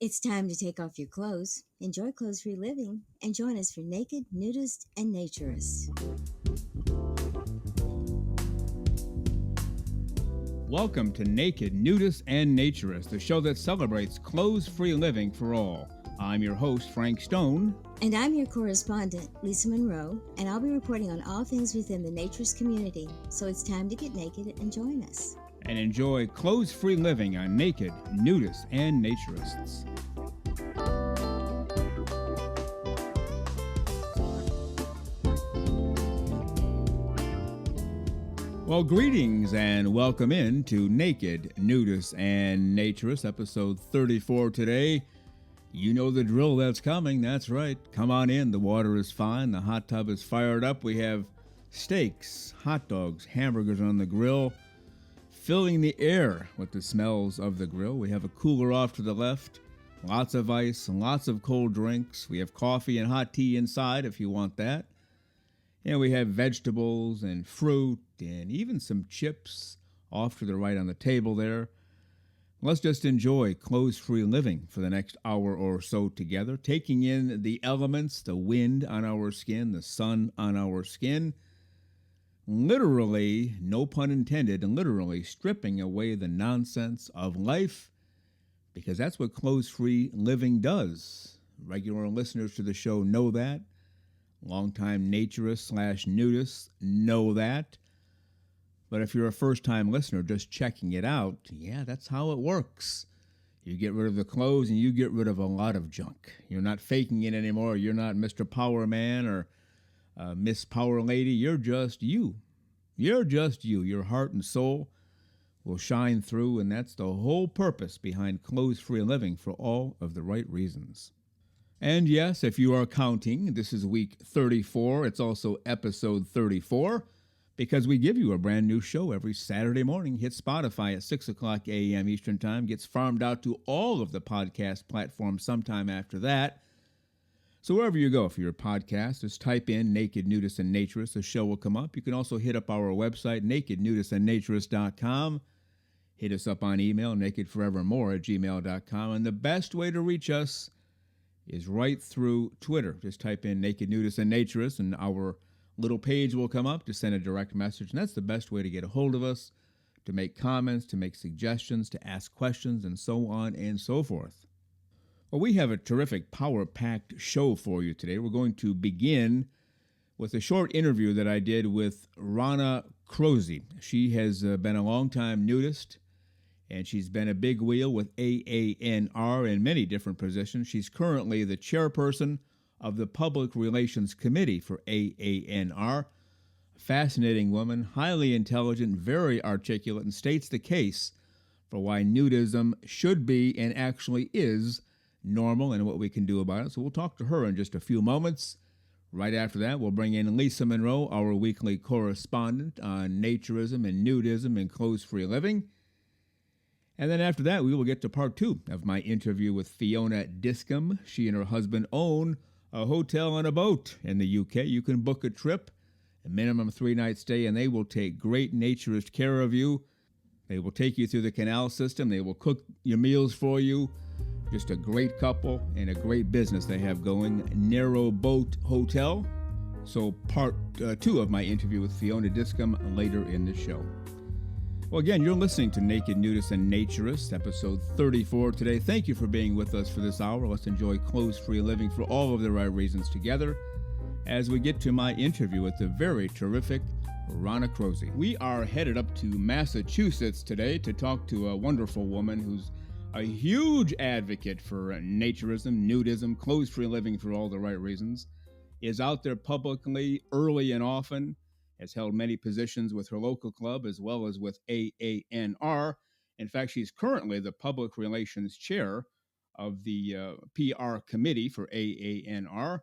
It's time to take off your clothes, enjoy clothes-free living, and join us for Naked, Nudists, and Naturists. Welcome to Naked, Nudists, and Naturists, the show that celebrates clothes-free living for all. I'm your host, Frank Stone. And I'm your correspondent, Lisa Monroe, and I'll be reporting on all things within the naturist community. So it's time to get naked and join us. And enjoy clothes-free living on Naked, Nudists, and Naturists. Well, greetings and welcome in to Naked, Nudists, and Naturists, episode 34 today. You know the drill that's coming, that's right. Come on in, the water is fine, the hot tub is fired up. We have steaks, hot dogs, hamburgers on the grill, filling the air with the smells of the grill. We have a cooler off to the left, lots of ice, lots of cold drinks. We have coffee and hot tea inside if you want that. And we have vegetables and fruit and even some chips off to the right on the table there. Let's just enjoy clothes-free living for the next hour or so together, taking in the elements, the wind on our skin, the sun on our skin, literally, no pun intended, literally stripping away the nonsense of life, because that's what clothes-free living does. Regular listeners to the show know that. Longtime naturists/nudists know that. But if you're a first-time listener just checking it out, yeah, that's how it works. You get rid of the clothes and you get rid of a lot of junk. You're not faking it anymore. You're not Mr. Power Man or Miss Power Lady. You're just you. You're just you. Your heart and soul will shine through, and that's the whole purpose behind clothes-free living for all of the right reasons. And yes, if you are counting, this is week 34. It's also episode 34. Because we give you a brand new show every Saturday morning. Hit Spotify at 6 o'clock a.m. Eastern Time. Gets farmed out to all of the podcast platforms sometime after that. So wherever you go for your podcast, just type in Naked, Nudists, and Naturists. The show will come up. You can also hit up our website, nakednudistandnaturist.com. Hit us up on email, nakedforevermore@gmail.com. And the best way to reach us is right through Twitter. Just type in Naked, Nudists, and Naturists, and our little page will come up to send a direct message, and that's the best way to get a hold of us, to make comments, to make suggestions, to ask questions, and so on and so forth. Well, we have a terrific power-packed show for you today. We're going to begin with a short interview that I did with Rana Crozy. She has been a longtime nudist, and she's been a big wheel with AANR in many different positions. She's currently the chairperson of the Public Relations Committee for AANR. A fascinating woman, highly intelligent, very articulate, and states the case for why nudism should be and actually is normal and what we can do about it. So we'll talk to her in just a few moments. Right after that, we'll bring in Lisa Monroe, our weekly correspondent on naturism and nudism and clothes-free living. And then after that, we will get to part two of my interview with FIONA DISCOMBE. She and her husband own a hotel and a boat in the UK. You can book a trip, a minimum 3-night stay, and they will take great naturist care of you. They will take you through the canal system. They will cook your meals for you. Just a great couple and a great business they have going, Narrow Boat Hotel. So part two of my interview with FIONA DISCOMBE later in the show. Well, again, you're listening to Naked, Nudists, and Naturists, episode 34 today. Thank you for being with us for this hour. Let's enjoy clothes-free living for all of the right reasons together as we get to my interview with the very terrific Rana Crozy. We are headed up to Massachusetts today to talk to a wonderful woman who's a huge advocate for naturism, nudism, clothes-free living for all the right reasons, is out there publicly, early and often, has held many positions with her local club as well as with AANR. In fact, she's currently the public relations chair of the PR committee for AANR.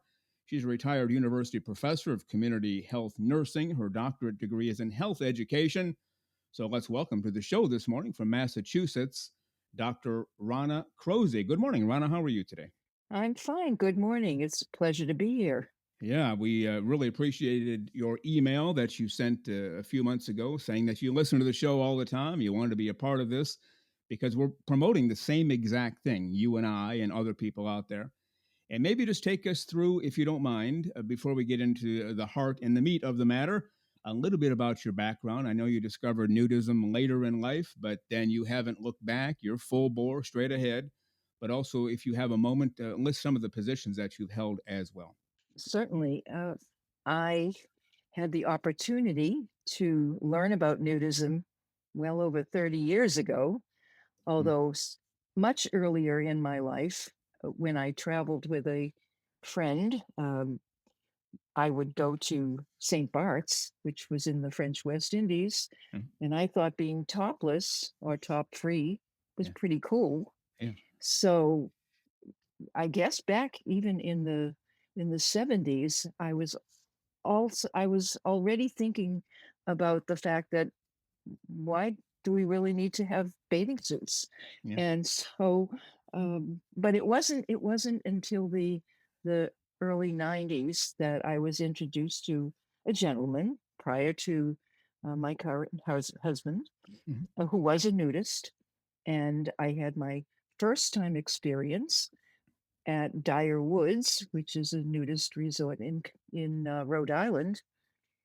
She's a retired university professor of community health nursing. Her doctorate degree is in health education. So let's welcome to the show this morning from Massachusetts, Dr. Rana Crozy. Good morning, Rana. How are you today? I'm fine. Good morning. It's a pleasure to be here. Yeah, we really appreciated your email that you sent a few months ago saying that you listen to the show all the time. You wanted to be a part of this because we're promoting the same exact thing, you and I and other people out there. And maybe just take us through, if you don't mind, before we get into the heart and the meat of the matter, a little bit about your background. I know you discovered nudism later in life, but then you haven't looked back. You're full bore, straight ahead. But also, if you have a moment, list some of the positions that you've held as well. Certainly. I had the opportunity to learn about nudism well over 30 years ago, Mm, although much earlier in my life, when I traveled with a friend. I would go to St. Bart's, which was in the French West Indies, mm, and I thought being topless or top free was yeah, pretty cool. yeah, So I guess back even in the 70s, I was already thinking about the fact that why do we really need to have bathing suits? yeah. And so, but it wasn't until the early 90s that I was introduced to a gentleman prior to my current husband, Mhm, who was a nudist. And I had my first time experience at Dyer Woods, which is a nudist resort in Rhode Island.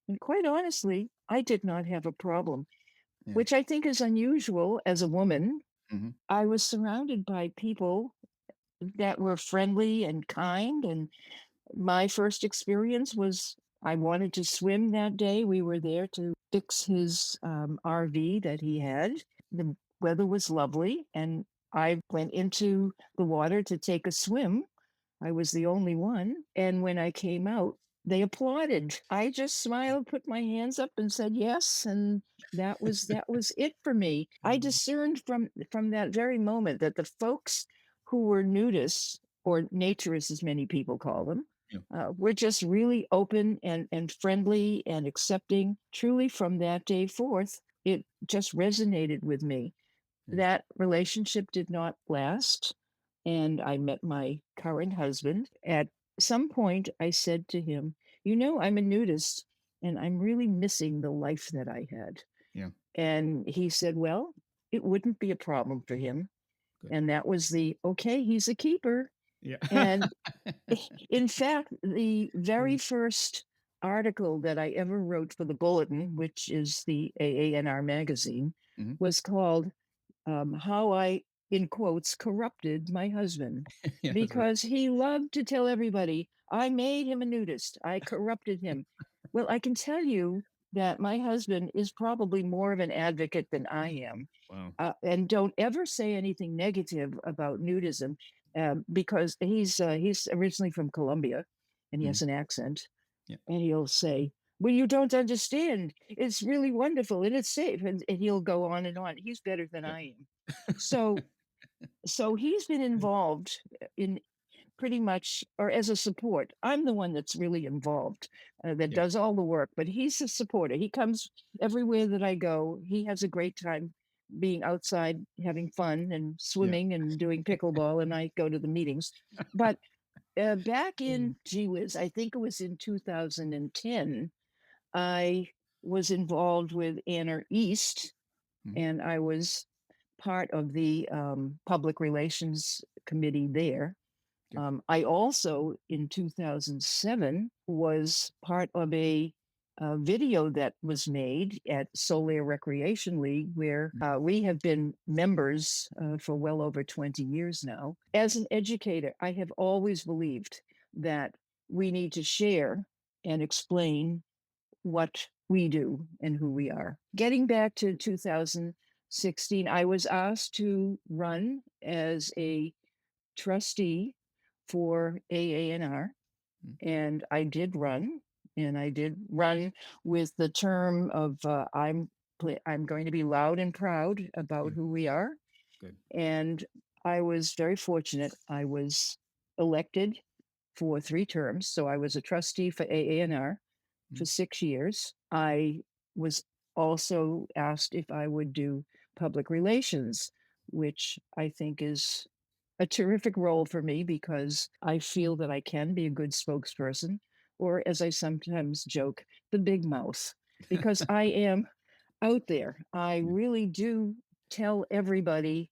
And quite honestly, I did not have a problem, yeah. which I think is unusual as a woman. Mhm, I was surrounded by people that were friendly and kind. And my first experience was I wanted to swim that day. We were there to fix his RV that he had. The weather was lovely, and I went into the water to take a swim. I was the only one. And when I came out, they applauded. I just smiled, put my hands up and said yes. And that was it for me. I discerned from that very moment that the folks who were nudists, or naturists, as many people call them, yeah, were just really open and friendly and accepting. Truly, from that day forth, it just resonated with me. yeah, That relationship did not last, and I met my current husband. At some point, I said to him, "You know, I'm a nudist, and I'm really missing the life that I had." yeah. And he said, "Well, it wouldn't be a problem for him." Good. And that was the okay, he's a keeper. Yeah. And in fact, the very first article that I ever wrote for the Bulletin, which is the AANR magazine, Mhm. was called how I, in quotes, corrupted my husband, Yeah, that's right. because he loved to tell everybody, I made him a nudist, I corrupted him. Well, I can tell you that my husband is probably more of an advocate than I am. Wow. And don't ever say anything negative about nudism, because he's originally from Colombia and he Mhm, has an accent, yeah, and he'll say, well, you don't understand. It's really wonderful and it's safe. And he'll go on and on. He's better than yeah, I am. So so he's been involved in pretty much, or as a support. I'm the one that's really involved, that yeah, does all the work, but he's a supporter. He comes everywhere that I go. He has a great time being outside, having fun and yeah. swimming and doing pickleball, and I go to the meetings. But back Mm, in, gee whiz, I think it was in 2010, I was involved with Anna East, mhm, and I was part of the public relations committee there. good. I also, in 2007, was part of a video that was made at Solar Recreation League, where Mm, we have been members for well over 20 years now. As an educator, I have always believed that we need to share and explain what we do and who we are. Getting back to 2016, I was asked to run as a trustee for AANR, mm, and I did run, and I did run with the term of I'm going to be loud and proud about good, who we are. good. And I was very fortunate. I was elected for 3 terms. So I was a trustee for AANR Mm, for 6 years. I was also asked if I would do public relations, which I think is a terrific role for me because I feel that I can be a good spokesperson, or as I sometimes joke, the big mouth, because I am out there. I yeah, really do tell everybody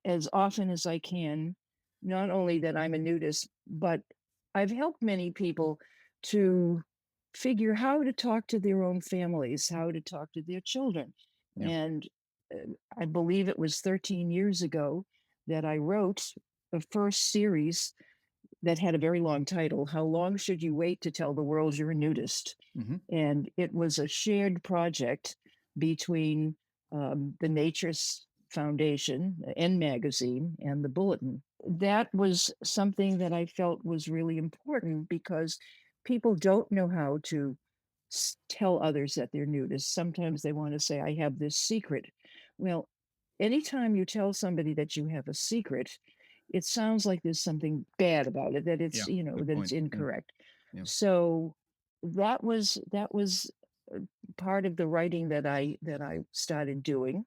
as often as I can, not only that I'm a nudist, but I've helped many people to figure how to talk to their own families, how to talk to their children. Yeah. And I believe it was 13 years ago that I wrote the first series that had a very long title, How Long Should You Wait to Tell the World You're a Nudist? Hmm. And it was a shared project between the Naturist Foundation, N Magazine, and the Bulletin. That was something that I felt was really important because people don't know how to tell others that they're nudists. Sometimes they want to say, I have this secret. Well, anytime you tell somebody that you have a secret, it sounds like there's something bad about it, that Yeah. it's, Good that it's point. Yeah. incorrect. Yeah. So that was uh, part of the writing that I started doing.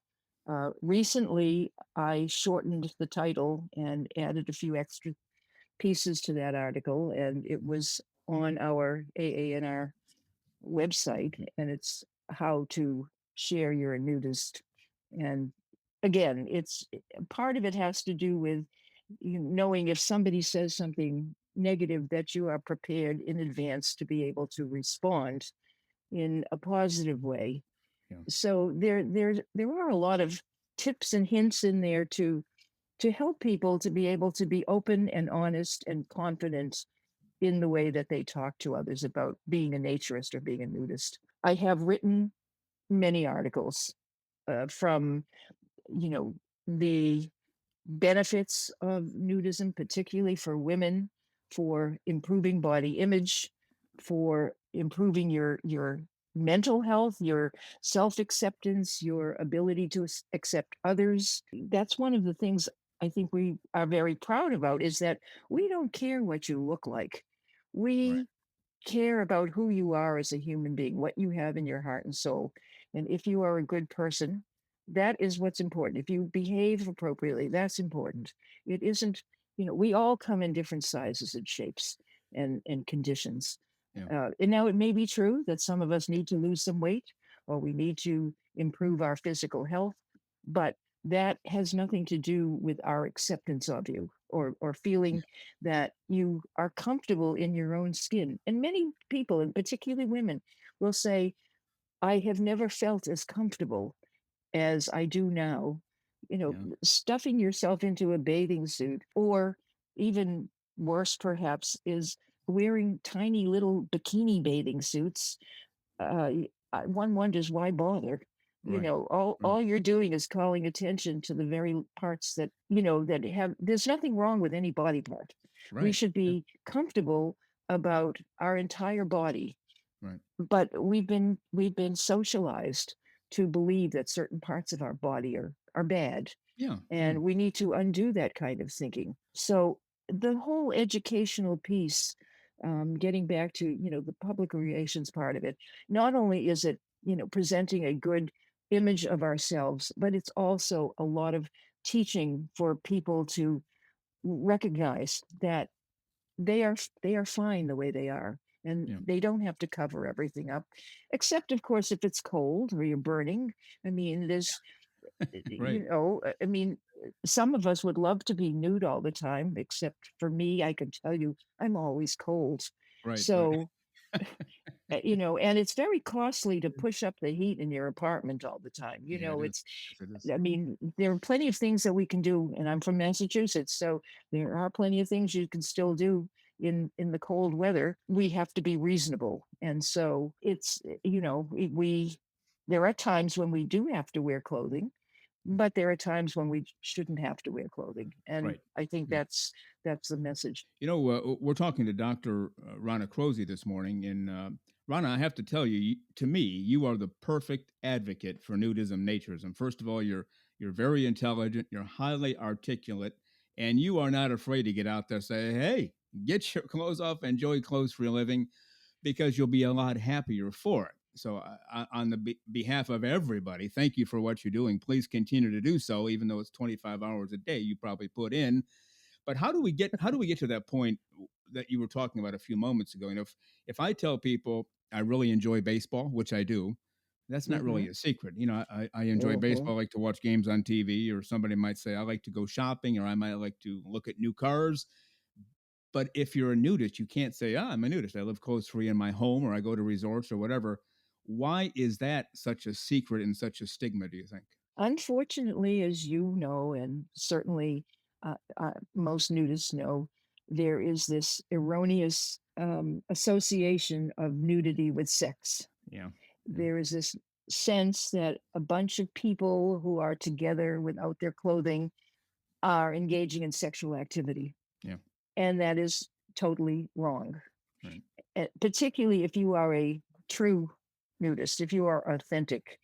Recently, I shortened the title and added a few extra pieces to that article, and it was on our AANR website, and it's how to share you're a nudist. And again, it's part of it has to do with knowing if somebody says something negative that you are prepared in advance to be able to respond in a positive way. Yeah. So there are a lot of tips and hints in there to help people to be able to be open and honest and confident in the way that they talk to others about being a naturist or being a nudist. I have written many articles from you know the benefits of nudism, particularly for women, for improving body image, for improving your mental health, your self-acceptance, your ability to accept others. That's one of the things I think we are very proud about is that we don't care what you look like. Right. We care about who you are as a human being, what you have in your heart and soul. And if you are a good person, that is what's important. If you behave appropriately, that's important. It isn't, we all come in different sizes and shapes and conditions. Yeah. And now it may be true that some of us need to lose some weight or we need to improve our physical health, but that has nothing to do with our acceptance of you or Yeah. feeling that you are comfortable in your own skin. And many people, and particularly women, will say, I have never felt as comfortable as I do now. Yeah. Stuffing yourself into a bathing suit, or even worse, perhaps, is wearing tiny little bikini bathing suits. One wonders why bother. Right. All Right. all you're doing is calling attention to the very parts that that have. There's nothing wrong with any body part. We Right. should Yeah. be comfortable about our entire body, Right. but we've been socialized to believe that certain parts of our body are bad, Yeah. Yeah. and we need to undo that kind of thinking. So the whole educational piece, getting back to the public relations part of it, not only is it presenting a good image of ourselves, but it's also a lot of teaching for people to recognize that they are fine the way they are, and Yeah. they don't have to cover everything up, except of course if it's cold or you're burning. I mean, there's Right. I mean, some of us would love to be nude all the time, except for me, I can tell you, I'm always cold. Right. Right. So, and it's very costly to push up the heat in your apartment all the time. Yeah. It is. It's, Yes, it is. I mean, there are plenty of things that we can do, and I'm from Massachusetts, so there are plenty of things you can still do in the cold weather. We have to be reasonable, and so it's we there are times when we do have to wear clothing, but there are times when we shouldn't have to wear clothing, and Right. I think Yeah. that's the message. We're talking to Dr. Rana Crozy this morning, and Rana, I have to tell you, to me, you are the perfect advocate for nudism, naturism. First of all, you're very intelligent, you're highly articulate, and you are not afraid to get out there and say, "Hey, get your clothes off, enjoy clothes for a living," because you'll be a lot happier for it. So, on the behalf of everybody, thank you for what you're doing. Please continue to do so, even though it's 25 hours a day you probably put in. But how do we get to that point that you were talking about a few moments ago? If I tell people I really enjoy baseball, which I do, That's not really Mm-hmm. a secret. I enjoy Mm-hmm. baseball. I like to watch games on TV, or somebody might say I like to go shopping, or I might like to look at new cars. But if you're a nudist, you can't say, I'm a nudist. I live clothes free in my home, or I go to resorts or whatever. Why is that such a secret and such a stigma, do you think? Unfortunately, as you know, and certainly most nudists know, there is this erroneous association of nudity with sex. Yeah. Yeah. There is this sense that a bunch of people who are together without their clothing are engaging in sexual activity. Yeah. And that is totally wrong. Right. Particularly if you are a true nudist, if you are authentic.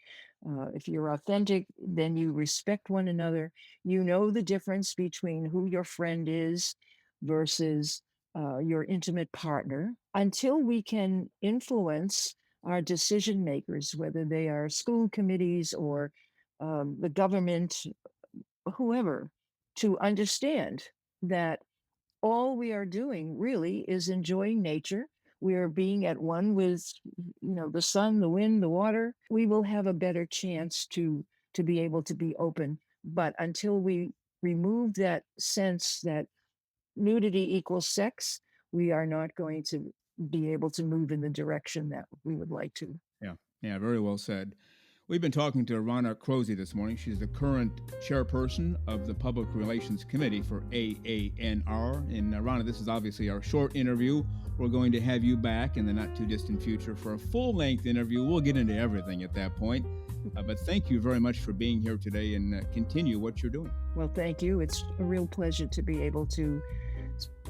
If you're authentic, then you respect one another. You know the difference between who your friend is versus your intimate partner. Until we can influence our decision makers, whether they are school committees or the government, whoever, to understand that all we are doing really is enjoying nature. We are being at one with, the sun, the wind, the water. We will have a better chance to be able to be open. But until we remove that sense that nudity equals sex, we are not going to be able to move in the direction that we would like to. Yeah. Yeah. Very well said. We've been talking to Rana Crozy this morning. She's the current chairperson of the Public Relations Committee for AANR. And Rana, this is obviously our short interview. We're going to have you back in the not too distant future for a full-length interview. We'll get into everything at that point. But thank you very much for being here today, and continue what you're doing. Well, thank you. It's a real pleasure to be able to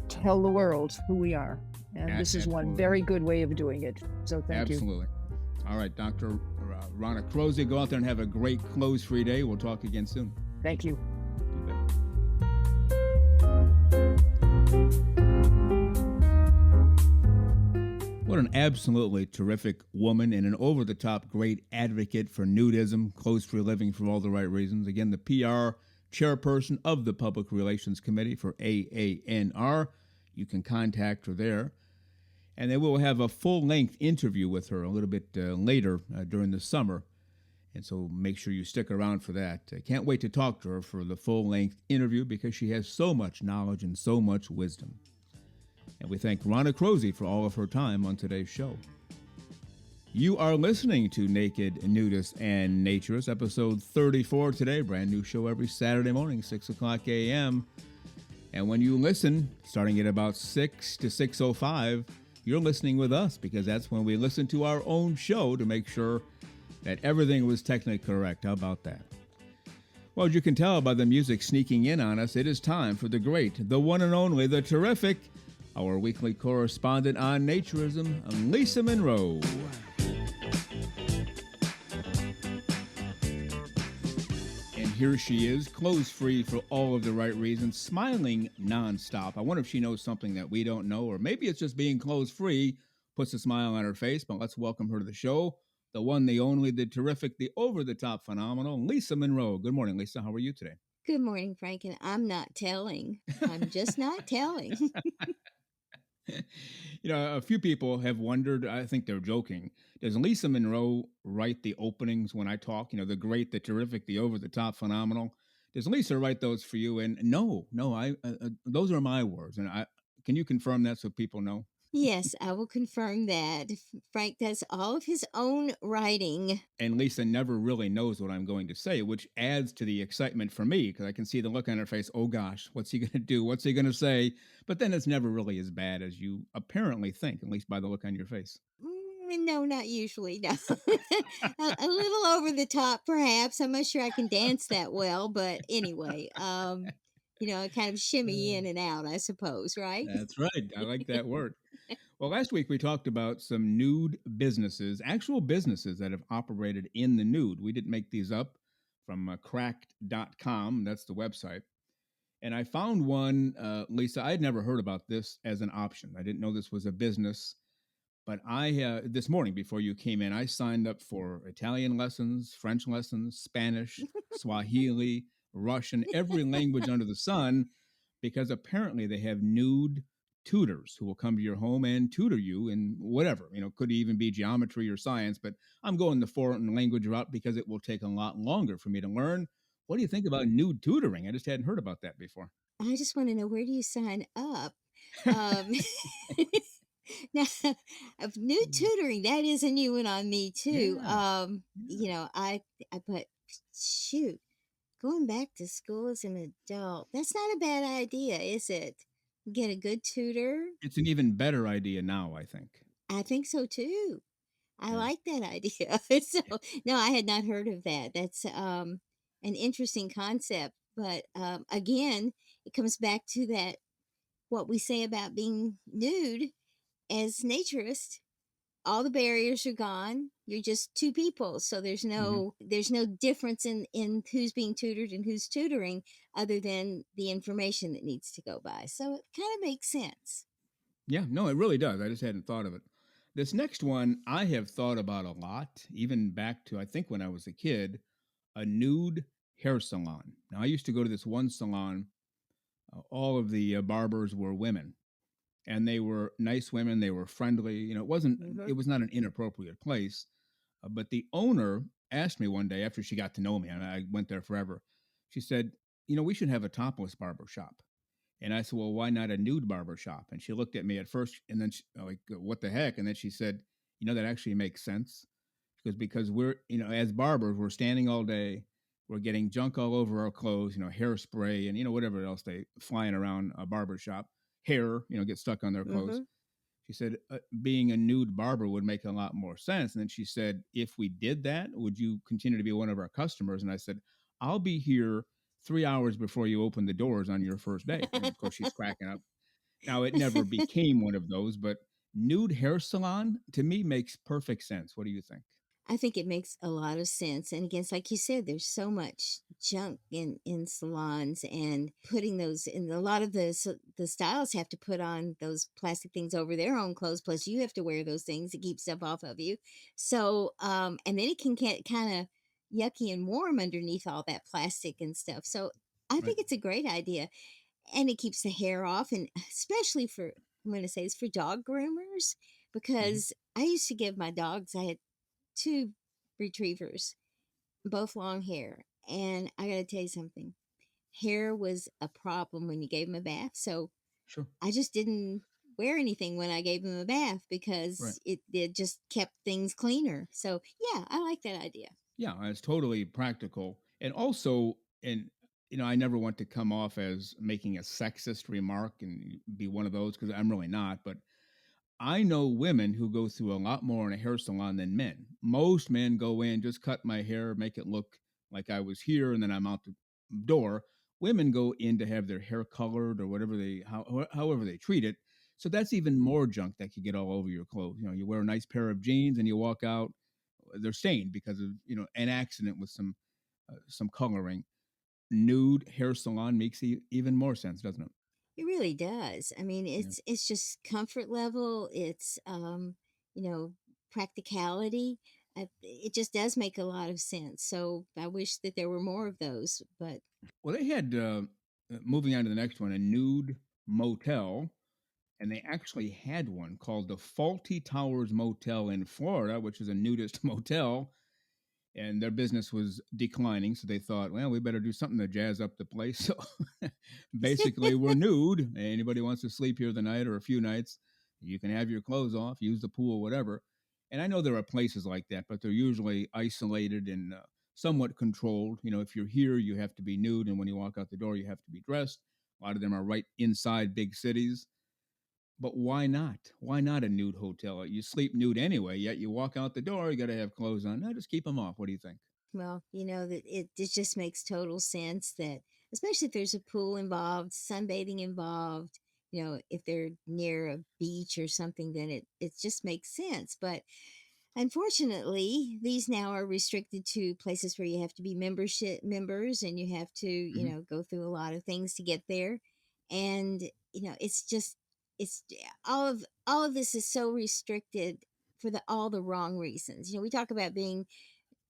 tell the world who we are. And this is one very good way of doing it. So thank you. Absolutely. All right, Dr. Rana Crozy, go out there and have a great clothes-free day. We'll talk again soon. Thank you. What an absolutely terrific woman and an over-the-top great advocate for nudism, clothes-free living for all the right reasons. Again, the PR chairperson of the Public Relations Committee for AANR. You can contact her there. And then we'll have a full-length interview with her a little bit later during the summer. And so make sure you stick around for that. I can't wait to talk to her for the full-length interview because she has so much knowledge and so much wisdom. And we thank Rana Crozy for all of her time on today's show. You are listening to Naked Nudists and Naturists, episode 34 today. Brand new show every Saturday morning, 6 o'clock a.m. And when you listen, starting at about 6 to 6:05, you're listening with us because that's when we listen to our own show to make sure that everything was technically correct. How about that? Well, as you can tell by the music sneaking in on us, it is time for the great, the one and only, the terrific, our weekly correspondent on naturism, Lisa Monroe. And here she is, clothes-free for all of the right reasons, smiling nonstop. I wonder if she knows something that we don't know, or maybe it's just being clothes-free puts a smile on her face, but let's welcome her to the show. The one, the only, the terrific, the over-the-top phenomenal, Lisa Monroe. Good morning, Lisa. How are you today? Good morning, Frank, and I'm not telling. I'm just not telling. A few people have wondered, I think they're joking, does Lisa Monroe write the openings when I talk? The great, the terrific, the over-the-top phenomenal. Does Lisa write those for you? And no, those are my words. And can you confirm that so people know? Yes, I will confirm that. Frank does all of his own writing. And Lisa never really knows what I'm going to say, which adds to the excitement for me because I can see the look on her face. Oh, gosh, what's he going to do? What's he going to say? But then it's never really as bad as you apparently think, at least by the look on your face. No, not usually. No. a little over the top, perhaps. I'm not sure I can dance that well, but anyway, I kind of shimmy in and out, I suppose, right? That's right. I like that word. Well, last week we talked about some nude businesses, actual businesses that have operated in the nude. We didn't make these up from cracked.com. That's the website. And I found one, Lisa, I'd never heard about this as an option. I didn't know this was a business. But this morning before you came in, I signed up for Italian lessons, French lessons, Spanish, Swahili, Russian, every language under the sun, because apparently they have nude tutors who will come to your home and tutor you in whatever, could even be geometry or science, but I'm going the foreign language route because it will take a lot longer for me to learn. What do you think about nude tutoring? I just hadn't heard about that before. I just want to know, where do you sign up? Um, now, of new tutoring, that is a new one on me too. Yeah. Yeah. But shoot, going back to school as an adult, that's not a bad idea, is it? Get a good tutor. It's an even better idea now, I think. I think so too. I Yeah. like that idea. So, no, I had not heard of that. That's an interesting concept. But again, it comes back to that, what we say about being nude as naturist. All the barriers are gone. You're just two people, so Mhm. there's no difference in who's being tutored and who's tutoring, other than the information that needs to go by. So it kind of makes sense. Yeah, no, it really does. I just hadn't thought of it. This next one I have thought about a lot, even back to I think when I was a kid, a nude hair salon. Now, I used to go to this one salon. All of the barbers were women, and they were nice women. They were friendly. It Hmm. was not an inappropriate place. But the owner asked me one day after she got to know me, and I went there forever. She said, we should have a topless barber shop. And I said, well, why not a nude barber shop? And she looked at me at first, and then like, what the heck? And then she said, that actually makes sense. Because we're, as barbers, we're standing all day, we're getting junk all over our clothes, hairspray and, whatever else they flying around a barber shop, hair, get stuck on their clothes. Hmm. She said, being a nude barber would make a lot more sense. And then she said, if we did that, would you continue to be one of our customers? And I said, I'll be here 3 hours before you open the doors on your first day. And of course, she's cracking up. Now, it never became one of those, but nude hair salon to me makes perfect sense. What do you think? I think it makes a lot of sense. And again, it's like you said, there's so much junk in salons, and putting those in, a lot of the stylists have to put on those plastic things over their own clothes. Plus, you have to wear those things to keep stuff off of you. So, and then it can get kind of yucky and warm underneath all that plastic and stuff. So, I Right. think it's a great idea, and it keeps the hair off, and especially for, I'm going to say, it's for dog groomers, Hmm. because I used to give my dogs, I had two retrievers, both long hair. And I got to tell you something, hair was a problem when you gave him a bath. So Sure. I just didn't wear anything when I gave him a bath, Right. because it just kept things cleaner. So yeah, I like that idea. Yeah, it's totally practical. And also, and I never want to come off as making a sexist remark and be one of those because I'm really not, but I know women who go through a lot more in a hair salon than men. Most men go in, just cut my hair, make it look like I was here, and then I'm out the door. Women go in to have their hair colored or whatever however they treat it. So that's even more junk that could get all over your clothes. You wear a nice pair of jeans and you walk out, they're stained because of an accident with some coloring. Nude hair salon makes even more sense, doesn't it? It really does. I mean, Yeah. it's just comfort level. It's you know, practicality. It just does make a lot of sense. So I wish that there were more of those. But Well, they had moving on to the next one, a nude motel, and they actually had one called the Faulty Towers Motel in Florida, which is a nudist motel, and their business was declining. So they thought, well, we better do something to jazz up the place. So basically, we're nude. Anybody wants to sleep here the night or a few nights, you can have your clothes off, use the pool, whatever. And I know there are places like that, but they're usually isolated and somewhat controlled. If you're here, you have to be nude, and when you walk out the door, you have to be dressed. A lot of them are right inside big cities. But why not? Why not a nude hotel? You sleep nude anyway, yet you walk out the door, you got to have clothes on. No, just keep them off. What do you think? well, that it just makes total sense that, especially if there's a pool involved, sunbathing involved, if they're near a beach or something, then it just makes sense. But unfortunately, these now are restricted to places where you have to be membership members, and you have to, Hmm. go through a lot of things to get there. And, it's just, it's all of this is so restricted for all the wrong reasons. We talk about being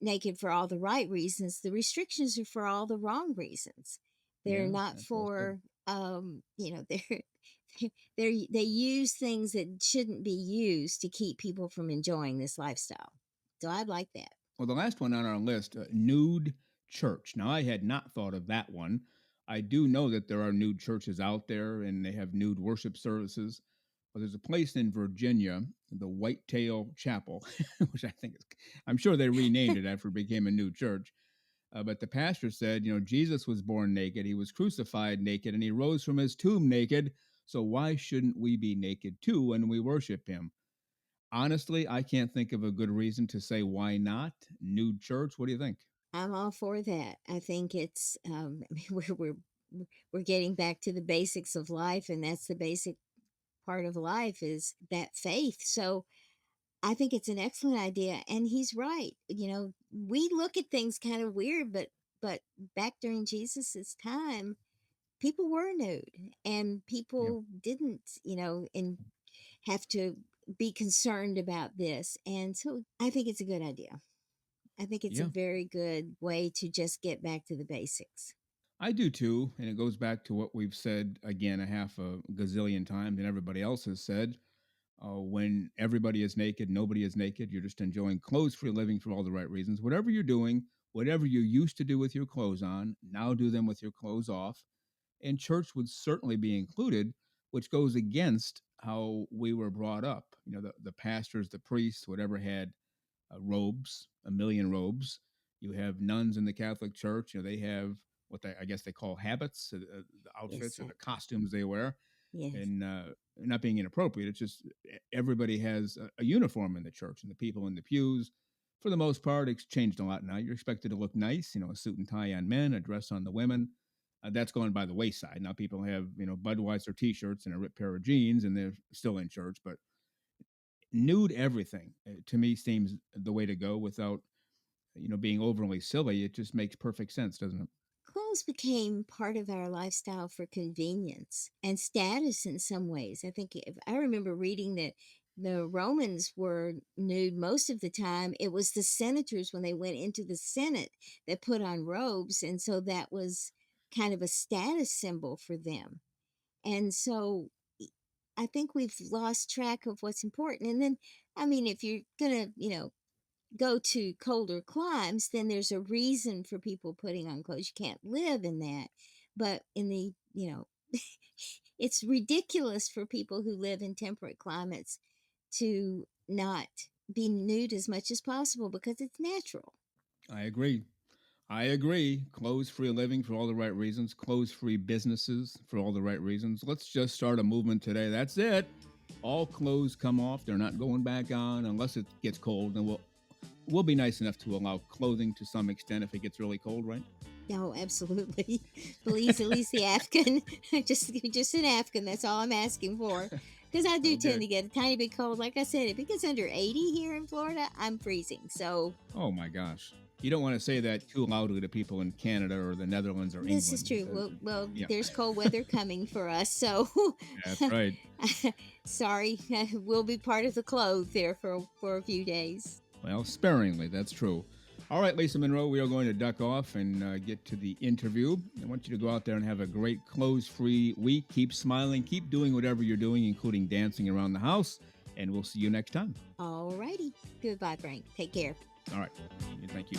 naked for all the right reasons. The restrictions are for all the wrong reasons. They're Yeah, not that's well said. for, they're they use things that shouldn't be used to keep people from enjoying this lifestyle. So I like that. Well, the last one on our list, nude church. Now, I had not thought of that one. I do know that there are nude churches out there and they have nude worship services. But there's a place in Virginia, the Whitetail Chapel, which I think is, I'm sure they renamed it after it became a nude church. But the pastor said, Jesus was born naked, he was crucified naked, and he rose from his tomb naked. So why shouldn't we be naked too when we worship him? Honestly, I can't think of a good reason to say why not. Nude church, what do you think? I'm all for that. I think it's I mean, we're getting back to the basics of life, and that's the basic part of life is that faith. So I think it's an excellent idea, and he's right. We look at things kind of weird, but back during Jesus's time, people were nude, and Yeah. people didn't, and have to be concerned about this. And so I think it's a good idea. I think it's a Yeah. very good way to just get back to the basics. I do too, and it goes back to what we've said again a half a gazillion times, and everybody else has said. When everybody is naked, nobody is naked. You're just enjoying clothes-free living for all the right reasons. Whatever you're doing, whatever you used to do with your clothes on, now do them with your clothes off. And church would certainly be included, which goes against how we were brought up. The pastors, the priests, whatever had robes, a million robes. You have nuns in the Catholic Church. They have what I guess they call habits, the Yes, outfits or sir. the costumes they wear, Yes. and not being inappropriate. It's just everybody has a uniform in the church, and the people in the pews, for the most part, it's changed a lot now. You're expected to look nice, a suit and tie on men, a dress on the women. That's gone by the wayside. Now people have, Budweiser T-shirts and a ripped pair of jeans, and they're still in church. But nude everything to me seems the way to go without being overly silly. It just makes perfect sense, doesn't it? Clothes became part of our lifestyle for convenience and status in some ways. I think if I remember reading that the Romans were nude most of the time. It was the senators when they went into the Senate that put on robes. And so that was kind of a status symbol for them. And so I think we've lost track of what's important. And then, I mean, if you're going to, go to colder climes, then there's a reason for people putting on clothes. You can't live in that. But in the, it's ridiculous for people who live in temperate climates to not be nude as much as possible because it's natural. I agree. I agree. Clothes free living for all the right reasons, clothes free businesses for all the right reasons. Let's just start a movement today. That's it. All clothes come off. They're not going back on unless it gets cold. And we'll be nice enough to allow clothing to some extent if it gets really cold, right? No, absolutely. Please, at least the Afghan, just an Afghan. That's all I'm asking for. Because I do tend Okay. to get a tiny bit cold. Like I said, if it gets under 80 here in Florida, I'm freezing. So Oh my gosh. You don't want to say that too loudly to people in Canada or the Netherlands or this is England. true. Well, Yeah, there's cold weather coming for us. So that's right. sorry, we'll be part of the clothes there for a few days. Well, sparingly, that's true. All right, Lisa Monroe, we are going to duck off and get to the interview. I want you to go out there and have a great clothes-free week. Keep smiling. Keep doing whatever you're doing, including dancing around the house. And we'll see you next time. All righty. Goodbye, Frank. Take care. All right. Thank you.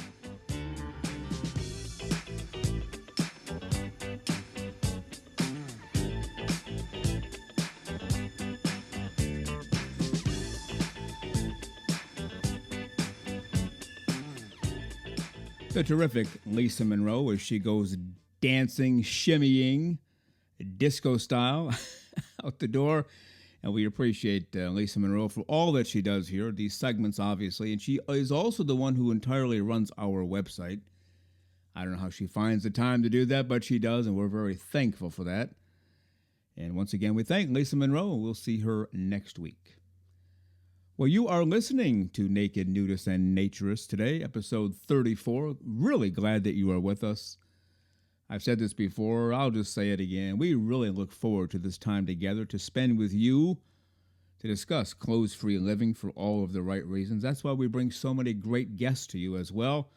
The terrific Lisa Monroe as she goes dancing, shimmying, disco style out the door. And we appreciate Lisa Monroe for all that she does here, these segments, obviously. And she is also the one who entirely runs our website. I don't know how she finds the time to do that, but she does, and we're very thankful for that. And once again, we thank Lisa Monroe, and we'll see her next week. Well, you are listening to Naked Nudists and Naturists today, episode 34. Really glad that you are with us. I've said this before, I'll just say it again. We really look forward to this time together to spend with you to discuss clothes-free living for all of the right reasons. That's why we bring so many great guests to you as well.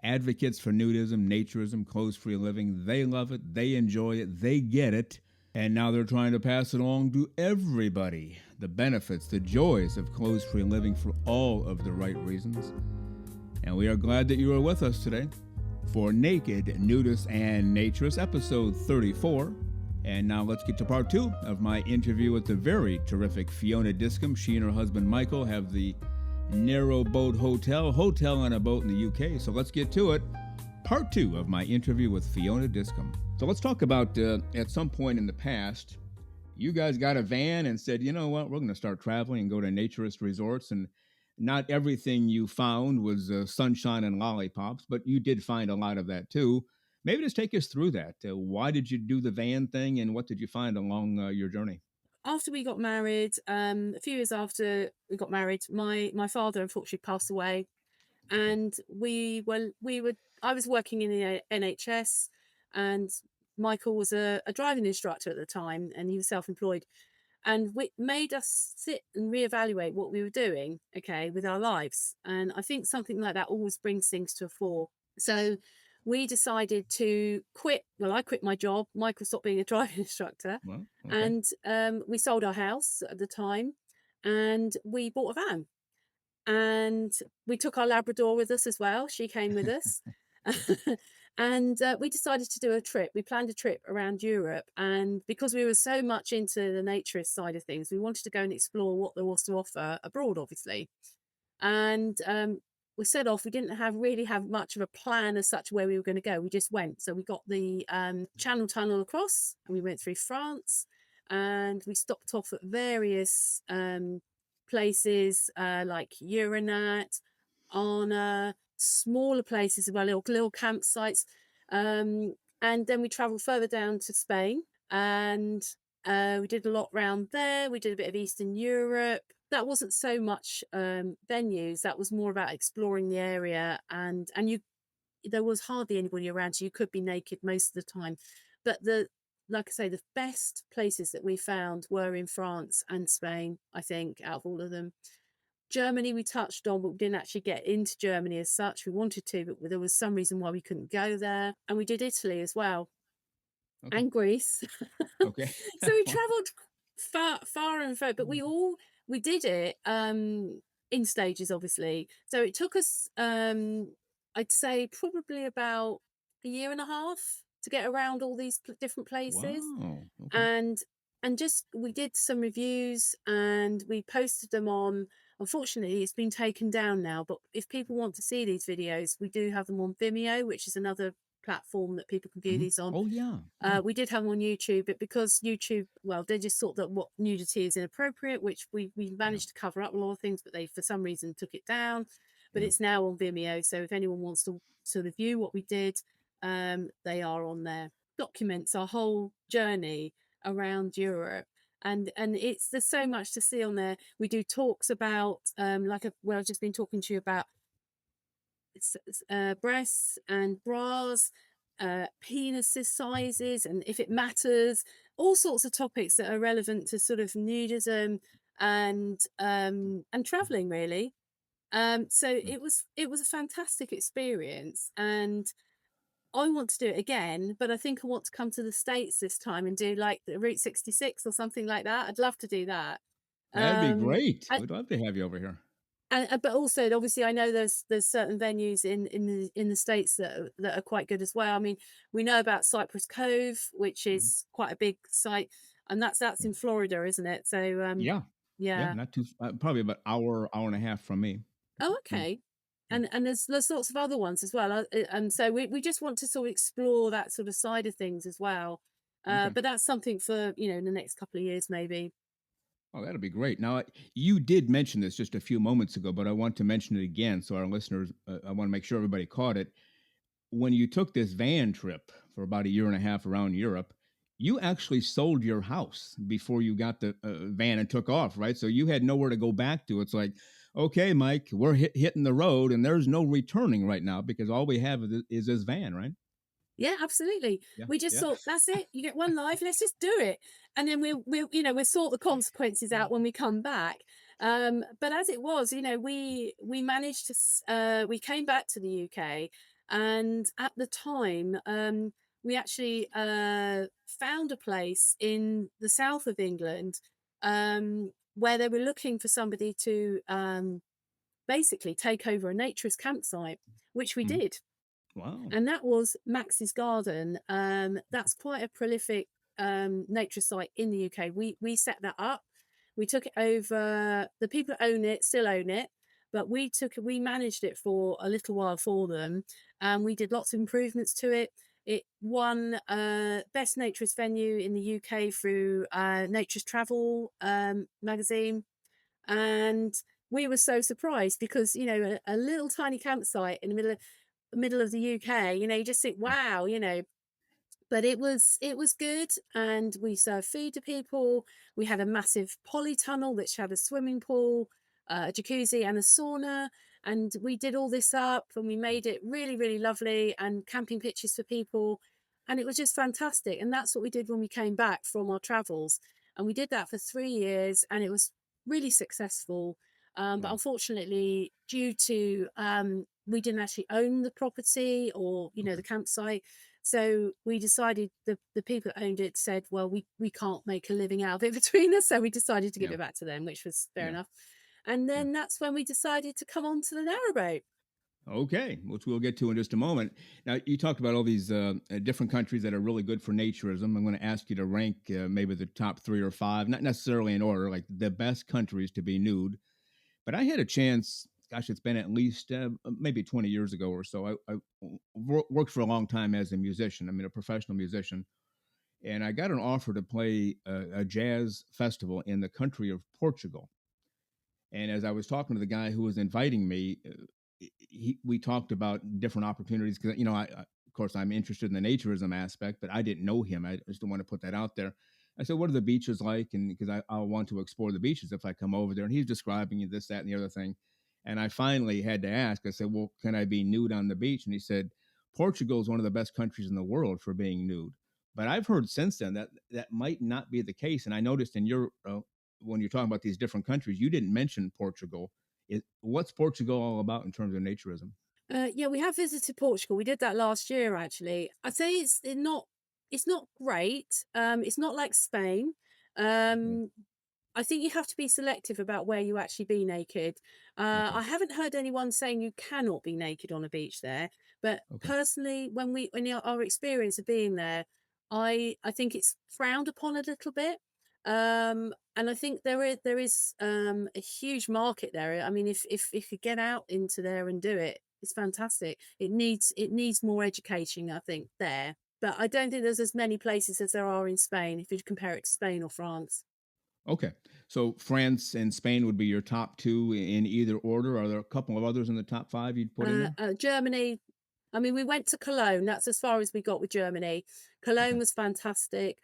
Advocates for nudism, naturism, clothes-free living. They love it. They enjoy it. They get it. And now they're trying to pass it along to everybody. The benefits, the joys of clothes-free living for all of the right reasons. And we are glad that you are with us today for Naked, Nudists, and Naturists, episode 34. And now let's get to part 2 of my interview with the very terrific Fiona DISCOMBE. She and her husband Michael have the Narrow Boat Hotel on a boat in the UK. So let's get to it. Part 2 of my interview with Fiona DISCOMBE. So let's talk about at some point in the past, you guys got a van and said, you know what, we're going to start traveling and go to naturist resorts. And not everything you found was sunshine and lollipops, but you did find a lot of that too. Maybe just take us through that. Why did you do the van thing, and what did you find along your journey? After we got married, a few years after we got married, my father unfortunately passed away, and I was working in the NHS, and Michael was a driving instructor at the time, and he was self-employed, and it made us sit and reevaluate what we were doing, okay, with our lives. And I think something like that always brings things to a fore. So we decided to quit. Well, I quit my job. Michael stopped being a driving instructor, Well, okay. and we sold our house at the time, and we bought a van. And we took our Labrador with us as well. She came with us. And we decided to do a trip. We planned a trip around Europe. And because we were so much into the naturist side of things, we wanted to go and explore what there was to offer abroad, obviously. And we set off. We didn't really have much of a plan as such where we were going to go. We just went. So we got the Channel Tunnel across, and we went through France, and we stopped off at various places like Urinat, Arna, smaller places as well, little campsites. And then we travelled further down to Spain, and we did a lot around there. We did a bit of Eastern Europe. That wasn't so much venues. That was more about exploring the area, and there was hardly anybody around, so you could be naked most of the time. But like I say, the best places that we found were in France and Spain, I think, out of all of them. Germany we touched on, but we didn't actually get into Germany as such. We wanted to, but there was some reason why we couldn't go there. And we did Italy as well, Okay. and Greece. Okay. So we travelled far and far, but we did it in stages, obviously. So it took us, I'd say, probably about a year and a half to get around all these different places. Wow. Okay. And just we did some reviews and we posted them on. Unfortunately, it's been taken down now, but if people want to see these videos, we do have them on Vimeo, which is another platform that people can view these on. Oh, yeah. Yeah. We did have them on YouTube, but because YouTube, well, they just thought that what nudity is inappropriate, which we managed to cover up a lot of things, but they for some reason took it down. But Yeah. it's now on Vimeo, so if anyone wants to sort of view what we did, they are on there. Documents our whole journey around Europe. And there's so much to see on there. We do talks about I've just been talking to you about breasts and bras, penises sizes, and if it matters, all sorts of topics that are relevant to sort of nudism and traveling, really. So it was a fantastic experience, and I want to do it again, but I think I want to come to the States this time and do like the Route 66 or something like that. I'd love to do that. That'd be Um, great. and, We'd love to have you over here. but also, obviously, I know there's certain venues in the States that are quite good as well. I mean, we know about Cypress Cove, which is quite a big site, and that's in Florida, isn't it? So Yeah. Yeah. yeah. Not too, probably about hour and a half from me. Oh, Yeah. okay. Yeah. And there's lots of other ones as well. And so we just want to sort of explore that sort of side of things as well. Okay. But that's something for, in the next couple of years, maybe. Oh, that'll be great. Now, you did mention this just a few moments ago, but I want to mention it again so our listeners, I want to make sure everybody caught it. When you took this van trip for about a year and a half around Europe, you actually sold your house before you got the van and took off, right? So you had nowhere to go back to. It's like, okay, Mike, we're hitting the road and there's no returning right now because all we have is this van, right? Yeah, absolutely. Yeah. We just Yeah. thought, that's it. You get one life. Let's just do it. And then we'll sort the consequences out when we come back. But as it was, we managed to, we came back to the UK, and at the time, we actually found a place in the south of England where they were looking for somebody to basically take over a naturist campsite, which we Mhm. did. Wow. And that was Max's Garden. That's quite a prolific nature site in the UK. We set that up. We took it over. The people that own it still own it, but we managed it for a little while for them, and we did lots of improvements to it. It won best naturist venue in the UK through Naturist Travel magazine, and we were so surprised because a little tiny campsite in the middle of the UK, you just think, wow, but it was good, and we served food to people. We had a massive polytunnel which had a swimming pool, a jacuzzi and a sauna, and we did all this up and we made it really, really lovely, and camping pitches for people, and it was just fantastic. And that's what we did when we came back from our travels, and we did that for 3 years, and it was really successful. But Wow. unfortunately, due to we didn't actually own the property or Okay. the campsite, so we decided, the people that owned it said, well, we can't make a living out of it between us. So we decided to give Yeah. it back to them, which was fair Yeah. enough. And Yeah. then that's when we decided to come on to the narrowboat. Okay, which we'll get to in just a moment. Now, you talked about all these different countries that are really good for naturism. I'm going to ask you to rank maybe the top 3 or 5, not necessarily in order, like the best countries to be nude. But I had a chance, gosh, it's been at least maybe 20 years ago or so. I worked for a long time as a musician. I mean, a professional musician. And I got an offer to play a jazz festival in the country of Portugal. And as I was talking to the guy who was inviting me, we talked about different opportunities because of course I'm interested in the naturism aspect, but I didn't know him. I just don't want to put that out there. I said, "What are the beaches like?" And because I'll want to explore the beaches if I come over there. And he's describing this, that, and the other thing. And I finally had to ask. I said, "Well, can I be nude on the beach?" And he said, "Portugal is one of the best countries in the world for being nude." But I've heard since then that that might not be the case. And I noticed in your when you're talking about these different countries, you didn't mention Portugal. What's Portugal all about in terms of naturism? Yeah, we have visited Portugal. We did that last year, actually. I'd say it's not great. It's not like Spain. Okay. Um, I think you have to be selective about where you actually be naked. Okay. I haven't heard anyone saying you cannot be naked on a beach there, but Okay. personally, in our experience of being there, I think it's frowned upon a little bit. And I think there is a huge market there. I mean, if you could get out into there and do it, it's fantastic. It needs more education, I think, there. But I don't think there's as many places as there are in Spain if you compare it to Spain or France. Okay. So France and Spain would be your top two in either order. Are there a couple of others in the top 5 you'd put in there? Germany, I mean, we went to Cologne. That's as far as we got with Germany. Okay. Cologne was fantastic.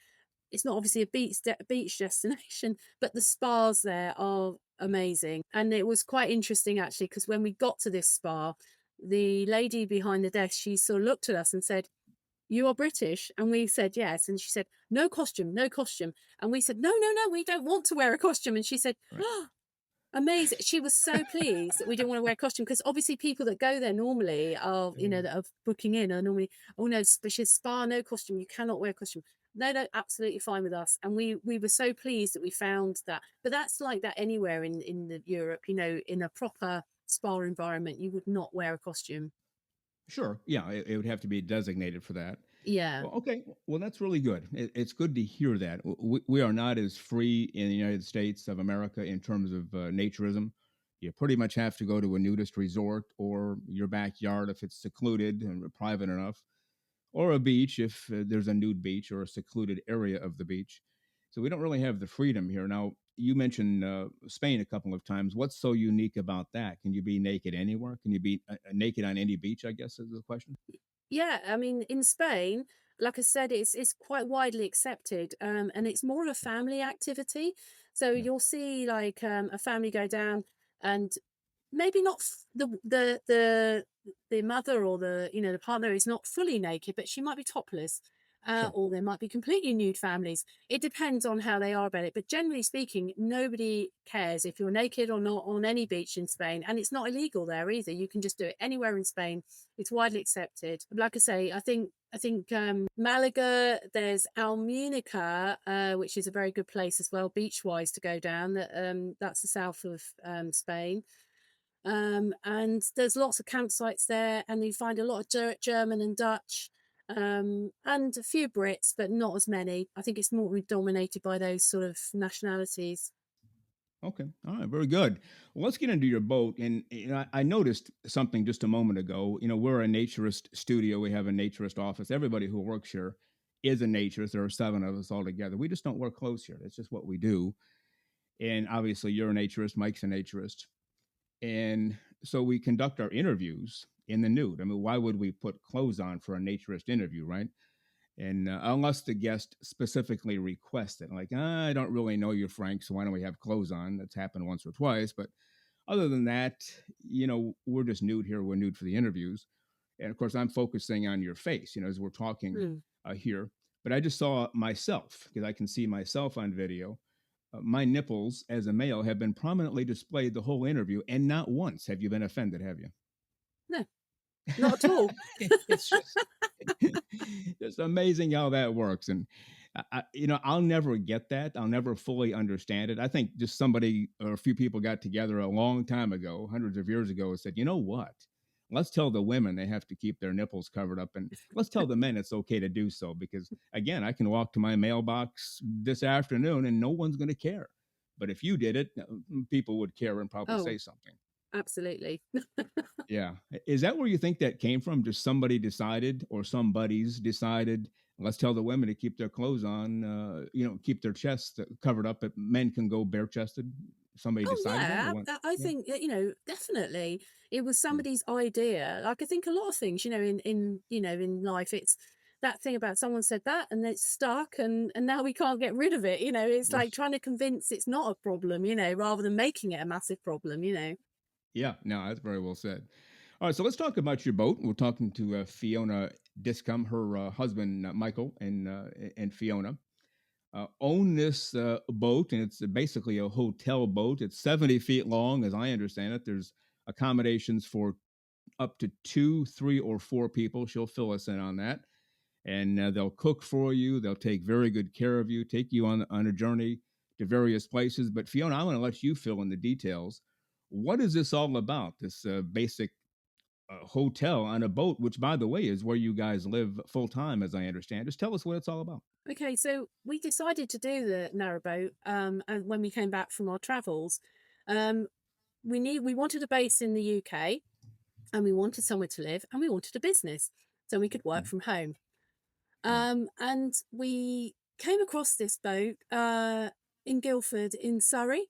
It's not obviously a beach destination, but the spas there are amazing. And it was quite interesting actually, because when we got to this spa, the lady behind the desk, she sort of looked at us and said, "You are British?" And we said yes. And she said, "No costume, no costume." And we said, "No, no, no, we don't want to wear a costume." And she said, Right. amazing. She was so pleased that we didn't want to wear a costume, because obviously people that go there normally are, that are booking in are normally, oh no, spa, no costume, you cannot wear a costume. No, no, absolutely fine with us. And we were so pleased that we found that. But that's like that anywhere in the Europe, in a proper spa environment, you would not wear a costume. Sure. Yeah, it would have to be designated for that. Yeah. Well, okay. Well, that's really good. It's good to hear that. We are not as free in the United States of America in terms of naturism. You pretty much have to go to a nudist resort or your backyard if it's secluded and private enough, or a beach if there's a nude beach or a secluded area of the beach. So we don't really have the freedom here. Now, you mentioned Spain a couple of times. What's so unique about that? Can you be naked anywhere? Can you be naked on any beach? I guess is the question. Yeah, I mean, in Spain, like I said, it's quite widely accepted, and it's more of a family activity. So Yeah, you'll see like a family go down, and maybe not the mother or the partner is not fully naked, but she might be topless, Sure. or there might be completely nude families. It depends on how they are about it. But generally speaking, nobody cares if you're naked or not on any beach in Spain. And it's not illegal there either. You can just do it anywhere in Spain. It's widely accepted. Like I say, I think Malaga, there's Almunica, which is a very good place as well, beach-wise, to go down. That's the south of Spain. And there's lots of campsites there, and you find a lot of German and Dutch, and a few Brits, but not as many. I think it's more dominated by those sort of nationalities. Okay. All right. Very good. Well, let's get into your boat. And I noticed something just a moment ago. We're a naturist studio. We have a naturist office. Everybody who works here is a naturist. There are 7 of us all together. We just don't wear clothes here. That's just what we do. And obviously, you're a naturist. Mike's a naturist. And so we conduct our interviews in the nude. I mean, why would we put clothes on for a naturist interview, right? And unless the guest specifically requests it, like, I don't really know you, Frank, so why don't we have clothes on? That's happened once or twice. But other than that, we're just nude here. We're nude for the interviews. And of course, I'm focusing on your face, as we're talking Mm. here. But I just saw myself, because I can see myself on video. My nipples as a male have been prominently displayed the whole interview, and not once have you been offended, have you? No, not at all. It's just amazing how that works. And I'll never get that. I'll never fully understand it. I think just somebody or a few people got together a long time ago, hundreds of years ago, and said, you know what? Let's tell the women they have to keep their nipples covered up, and let's tell the men it's okay to do so. Because again, I can walk to my mailbox this afternoon and no one's going to care. But if you did it, people would care and probably Oh, say something. absolutely. Yeah. Is that where you think that came from? Just somebody decided, or some buddies decided, let's tell the women to keep their clothes on, keep their chests covered up, but men can go bare chested. Somebody Oh decided that or yeah, what? I Yeah. think definitely it was Yeah. somebody's idea. Like I think a lot of things, in life, it's that thing about someone said that and it's stuck, and now we can't get rid of it. It's like Right. trying to convince it's not a problem, rather than making it a massive problem. Yeah. No, that's very well said. All right. So let's talk about your boat. We're talking to Fiona Discombe, her husband, Michael, and Fiona. Own this boat, and it's basically a hotel boat. It's 70 feet long, as I understand it. There's accommodations for up to 2, 3, or 4 people. She'll fill us in on that. And they'll cook for you. They'll take very good care of you, take you on a journey to various places. But Fiona, I want to let you fill in the details. What is this all about? This basic hotel on a boat, which, by the way, is where you guys live full time, as I understand. Just tell us what it's all about. Okay, so we decided to do the narrowboat, and when we came back from our travels, um, we wanted a base in the UK, and we wanted somewhere to live, and we wanted a business so we could work Yeah. from home. Yeah. And we came across this boat in Guildford in Surrey,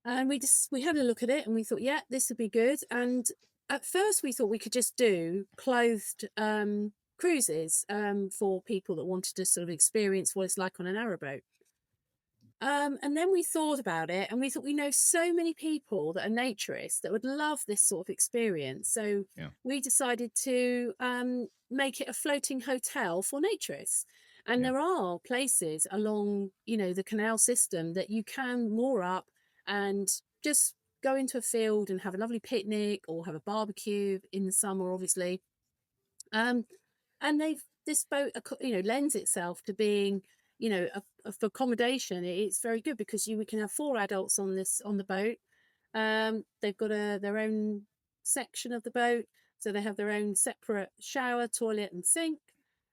and we had a look at it, and we thought, yeah, this would be good. And at first, we thought we could just do clothed cruises for people that wanted to sort of experience what it's like on a narrowboat. And then we thought about it, and we thought we know so many people that are naturists that would love this sort of experience. So Yeah. we decided to make it a floating hotel for naturists. And Yeah. there are places along, the canal system that you can moor up and just go into a field and have a lovely picnic or have a barbecue in the summer, obviously. Um, and this boat lends itself to being for accommodation. It's very good because we can have 4 adults on the boat. They've got their own section of the boat, so they have their own separate shower, toilet, and sink.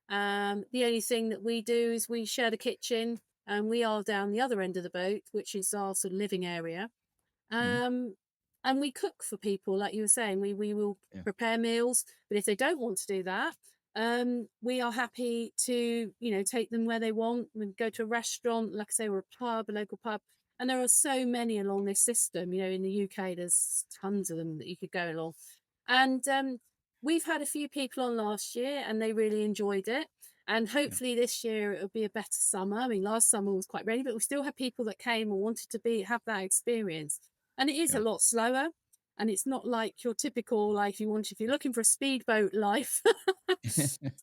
The only thing that we do is we share the kitchen, and we are down the other end of the boat, which is our sort of living area. Mhm. Um, and we cook for people, like you were saying. We will Yeah. prepare meals, but if they don't want to do that, we are happy to take them where they want. We go to a restaurant, like I say, or a pub, a local pub. And there are so many along this system. In the UK, there's tons of them that you could go along. And we've had a few people on last year, and they really enjoyed it. And Yeah. hopefully this year it'll be a better summer. I mean, last summer was quite rainy, but we still had people that came and wanted to have that experience. And it is a Yeah. lot slower. and it's not like your typical, like, if you're looking for a speedboat life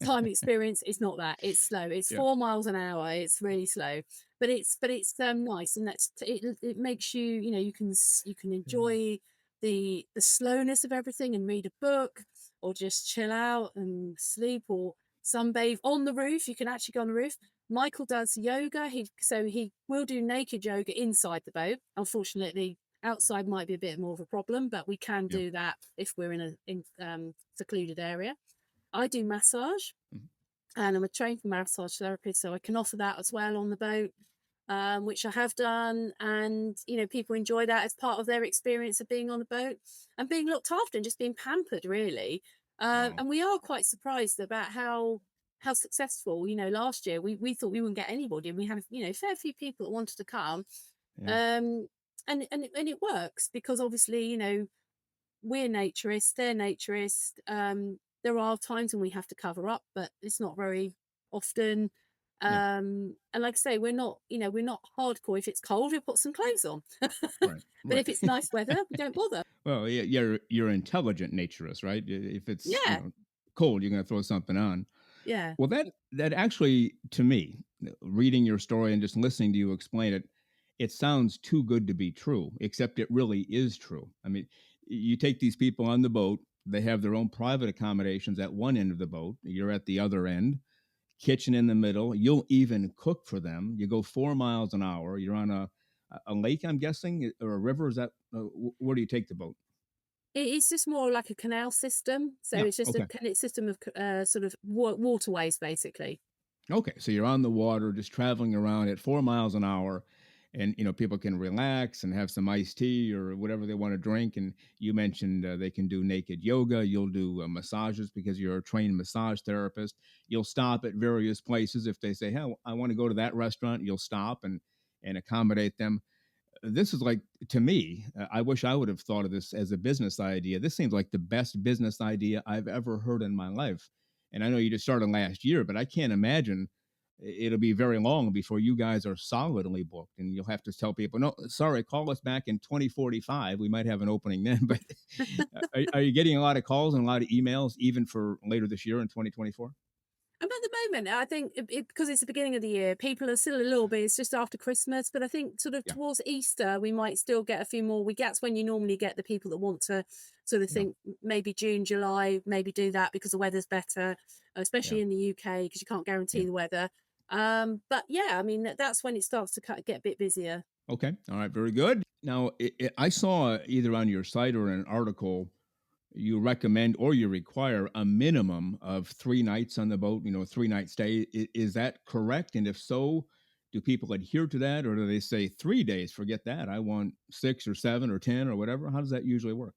time experience, it's not that. It's slow. It's Yeah. 4 miles an hour. It's really slow, but it's nice, and it makes you, you can enjoy the slowness of everything and read a book, or just chill out and sleep, or sunbathe on the roof. You can actually go on the roof. Michael does yoga. He will do naked yoga inside the boat. Unfortunately, outside might be a bit more of a problem, but we can Yeah. do that if we're in a secluded area. I do massage, Mhm. and I'm a trained massage therapist, so I can offer that as well on the boat, which I have done. And people enjoy that as part of their experience of being on the boat and being looked after and just being pampered, really. Wow. And we are quite surprised about how successful. Last year we thought we wouldn't get anybody, and we had a fair few people that wanted to come. Yeah. Um, and it works because obviously we're naturists, they're naturist. There are times when we have to cover up, but it's not very often. Yeah. And like I say, we're not hardcore. If it's cold, we put some clothes on. Right. But Right. if it's nice weather, we don't bother. Well, yeah, you're intelligent naturist, right? If it's Yeah, cold, you're going to throw something on. yeah. Well, that actually, to me, reading your story and just listening to you explain it, it sounds too good to be true. Except it really is true. I mean, you take these people on the boat; they have their own private accommodations at one end of the boat. You're at the other end. Kitchen in the middle. You'll even cook for them. You go 4 miles an hour. You're on a lake, I'm guessing, or a river. Is that where do you take the boat? It is just more like a canal system. So Yeah. it's just a Okay. system of sort of waterways, basically. Okay, so you're on the water, just traveling around at 4 miles an hour, and people can relax and have some iced tea or whatever they want to drink. And you mentioned they can do naked yoga. You'll do massages because you're a trained massage therapist. You'll stop at various places if they say, "Hey, I want to go to that restaurant." You'll stop and accommodate them. This is like, to me, I wish I would have thought of this as a business idea. This seems like the best business idea I've ever heard in my life. And I know you just started last year, but I can't imagine it'll be very long before you guys are solidly booked, and you'll have to tell people, no, sorry, call us back in 2045. We might have an opening then. But are you getting a lot of calls and a lot of emails even for later this year in 2024? And at the moment, I think because it's the beginning of the year, people are still a little bit. It's just after Christmas, but I think sort of Yeah. towards Easter, we might still get a few more. That's when you normally get the people that want to sort of Yeah. think maybe June, July, maybe do that because the weather's better, Yeah. especially in the UK because you can't guarantee Yeah. the weather. But yeah, I mean that's when it starts to get a bit busier. Okay. All right. Very good. Now, I saw either on your site or in an article you recommend or you require a minimum of 3 nights on the boat, 3 night stay. Is that correct? And if so, do people adhere to that, or do they say 3 days? Forget that. I want 6 or 7 or 10 or whatever. How does that usually work?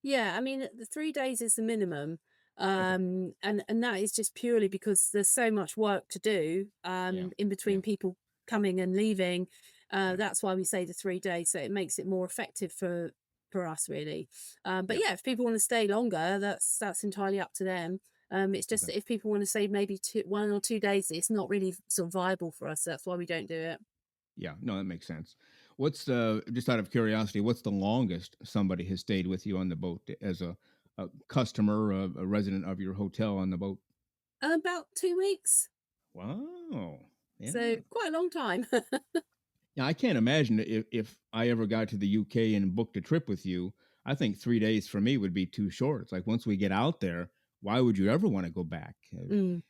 Yeah, I mean, the 3 days is the minimum. Okay. And that is just purely because there's so much work to do Yeah. in Yeah. between people coming and leaving. Yeah. That's why we say the 3 days, so it makes it more effective for us, really. But Yeah. yeah, if people want to stay longer, that's entirely up to them. It's just Okay. that if people want to stay maybe 1 or 2 days, it's not really sort of viable for us. That's why we don't do it. Yeah. No, that makes sense. What's just out of curiosity, what's the longest somebody has stayed with you on the boat as a customer, a resident of your hotel on the boat? About 2 weeks, Wow. so Yeah. quite a long time. Yeah, I can't imagine if I ever got to the UK and booked a trip with you. I think 3 days for me would be too short. It's like once we get out there, why would you ever want to go back? Mm.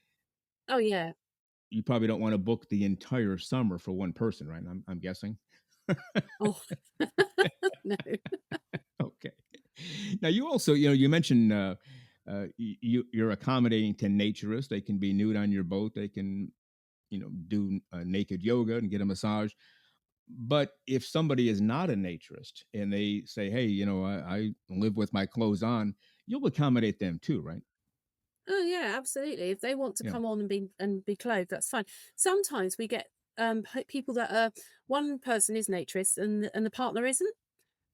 Oh yeah. You probably don't want to book the entire summer for one person, right? I'm guessing. Oh no. Okay. Now you also, you mentioned you're accommodating to naturists. They can be nude on your boat. They can, do naked yoga and get a massage. But if somebody is not a naturist and they say, "Hey, I live with my clothes on," you'll accommodate them too, right? Oh yeah, absolutely. If they want to Yeah. come on and be clothed, that's fine. Sometimes we get people that are one person is naturist and the partner isn't.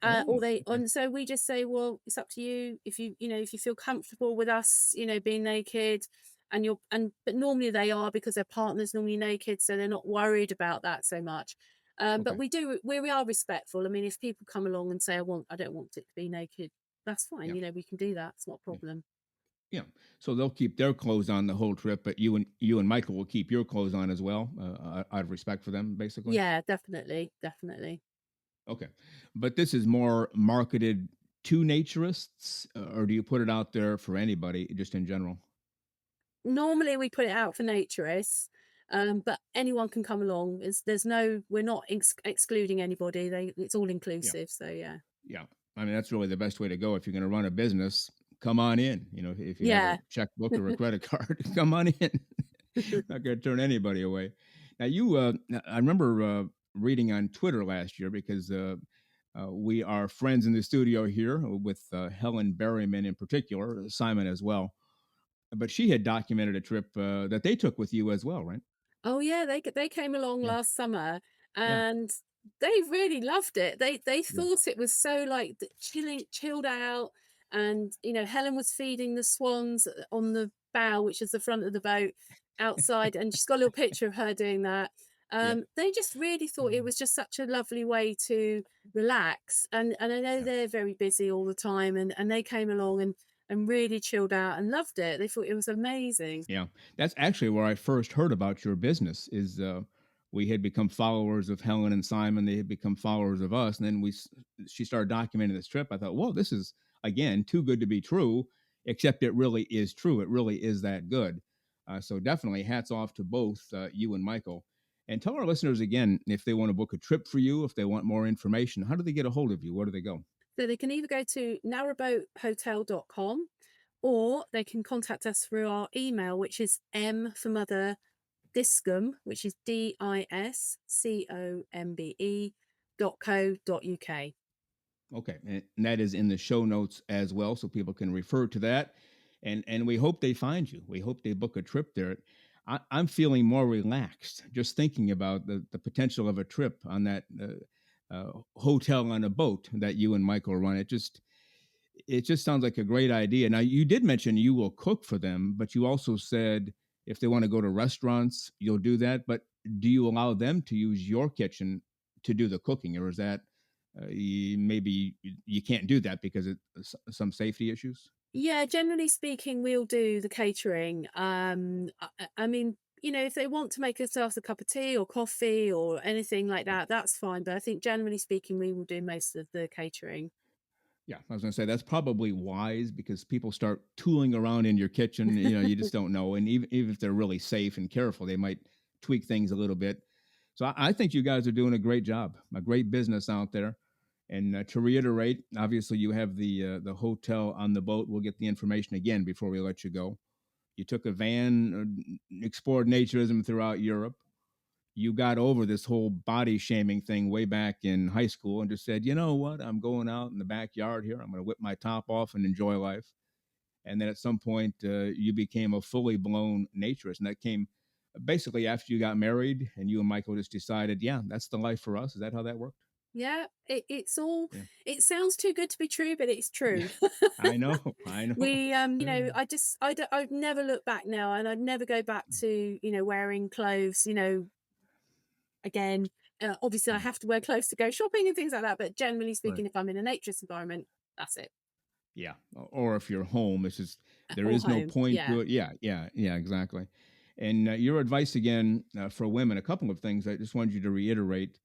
Or Oh, they okay. and so we just say, well, it's up to you if if you feel comfortable with us, being naked, but normally they are because their partner's normally naked, so they're not worried about that so much. But Okay. we are respectful. I mean, if people come along and say, I don't want it to be naked, that's fine. Yeah. We can do that. It's not a Yeah. problem. Yeah. So they'll keep their clothes on the whole trip, but you and Michael will keep your clothes on as well, out of respect for them, basically. Yeah, definitely. Definitely. Okay. But this is more marketed to naturists, or do you put it out there for anybody, just in general? Normally we put it out for naturists, but anyone can come along. We're not excluding anybody. It's all Yeah. inclusive. So yeah. Yeah. I mean, that's really the best way to go if you're going to run a business. Come on in. If you have a Yeah. checkbook or a credit card, come on in. Not going to turn anybody away. Now, I remember reading on Twitter last year because we are friends in the studio here with Helen Berryman in particular, Simon as well. But she had documented a trip that they took with you as well, right? Oh yeah, they came along Yeah. last summer Yeah. and they really loved it. They Yeah. thought it was so like chilled out, and Helen was feeding the swans on the bow, which is the front of the boat outside, and she's got a little picture of her doing that. Yeah. They just really thought it was just such a lovely way to relax, and I know Yeah. they're very busy all the time, and they came along and really chilled out and loved it. They thought it was amazing. Yeah, that's actually where I first heard about your business. Is we had become followers of Helen and Simon. They had become followers of us, and then she started documenting this trip. I thought, whoa, this is again too good to be true. Except it really is true. It really is that good. So definitely, hats off to both you and Michael. And tell our listeners again if they want to book a trip for you, if they want more information, how do they get a hold of you? Where do they go? So they can either go to narrowboathotel.com, or they can contact us through our email, which is M for mother DISCOMBE, which is DISCOMBE.co.uk. Okay, and that is in the show notes as well, so people can refer to that. And we hope they find you. We hope they book a trip there. I'm feeling more relaxed just thinking about the potential of a trip on that hotel on a boat that you and Michael run. It just sounds like a great idea. Now, you did mention you will cook for them, but you also said if they want to go to restaurants, you'll do that. But do you allow them to use your kitchen to do the cooking, or is that maybe you can't do that because of some safety issues? Yeah, generally speaking, we'll do the catering. I mean, if they want to make themselves a cup of tea or coffee or anything like Yeah. that, that's fine. But I think generally speaking, we will do most of the catering. Yeah, I was going to say that's probably wise because people start tooling around in your kitchen. You just don't know, and even if they're really safe and careful, they might tweak things a little bit. So I think you guys are doing a great job, a great business out there. And to reiterate, obviously you have the hotel on the boat. We'll get the information again before we let you go. You took a van, explored naturism throughout Europe. You got over this whole body shaming thing way back in high school and just said, you know what, I'm going out in the backyard here. I'm going to whip my top off and enjoy life. And then at some point, you became a fully blown naturist. And that came basically after you got married and you and Michael just decided, yeah, that's the life for us. Is that how that worked? Yeah, it's all. Yeah. It sounds too good to be true, but it's Yeah. true. I know. I know. We, I'd never look back now, and I'd never go back to wearing clothes. Again, obviously I have to wear clothes to go shopping and things like that. But generally Right. speaking, if I'm in a naturist environment, that's it. Yeah. Or if you're home, it's just, there Or is no home, point yeah. to it. Yeah. Yeah. Yeah. Exactly. And your advice again for women, a couple of things I just wanted you to reiterate.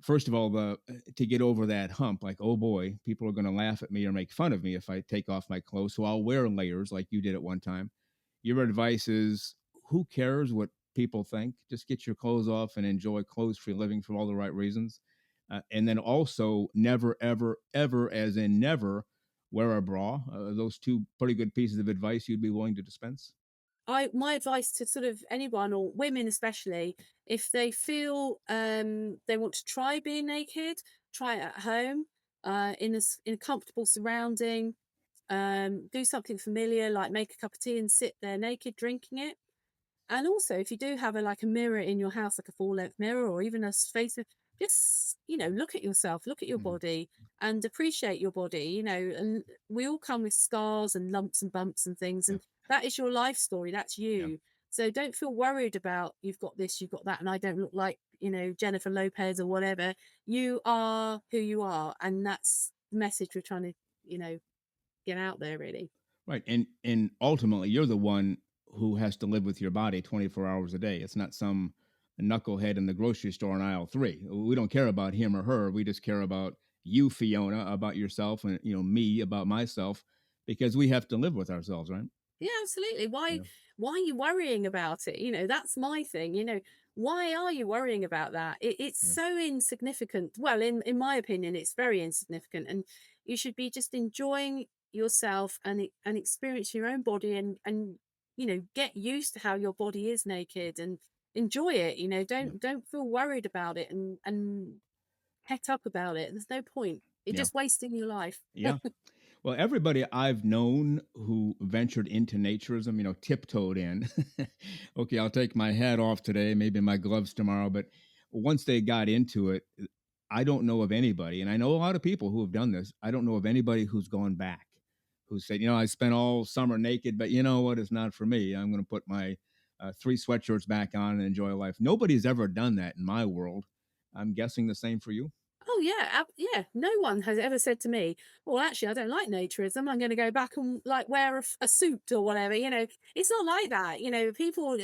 First of all, to get over that hump, like, oh boy, people are going to laugh at me or make fun of me if I take off my clothes. So I'll wear layers like you did at one time. Your advice is who cares what people think? Just get your clothes off and enjoy clothes free living for all the right reasons. And then also, never, ever, ever, as in never, wear a bra. Those two pretty good pieces of advice you'd be willing to dispense. My advice to sort of anyone, or women especially, if they feel they want to try being naked, try it at home, in a comfortable surrounding. Do something familiar like make a cup of tea and sit there naked drinking it. And also, if you do have a mirror in your house, like a full length mirror or even a face, just look at yourself, look at your Mhm. body, and appreciate your body. And we all come with scars and lumps and bumps and things, Yeah. and that is your life story. That's Yeah. you. So don't feel worried about you've got this, you've got that, and I don't look like Jennifer Lopez or whatever. You are who you are, and that's the message we're trying to get out there, really. Right. And ultimately, you're the one who has to live with your body 24 hours a day. It's not some knucklehead in the grocery store in aisle 3. We don't care about him or her. We just care about you, Fiona, about yourself, and me about myself, because we have to live with ourselves, right? Yeah, absolutely. Why Yeah. why are you worrying about it? That's my thing. Why are you worrying about that? It's Yeah. so insignificant. Well, in my opinion, it's very insignificant, and you should be just enjoying yourself and experience your own body, and get used to how your body is naked and enjoy it. Yeah. Don't feel worried about it and het up about it. There's no point. You're Yeah. just wasting your life. Yeah. Well, everybody I've known who ventured into naturism, tiptoed in. Okay, I'll take my hat off today, maybe my gloves tomorrow. But once they got into it, I don't know of anybody, and I know a lot of people who have done this. I don't know of anybody who's gone back, who said, I spent all summer naked, but you know what? It's not for me. I'm going to put my 3 sweatshirts back on and enjoy life. Nobody's ever done that in my world. I'm guessing the same for you. Oh yeah, yeah. No one has ever said to me, "Well, actually, I don't like naturism. I'm going to go back and wear a suit or whatever." It's not like that. People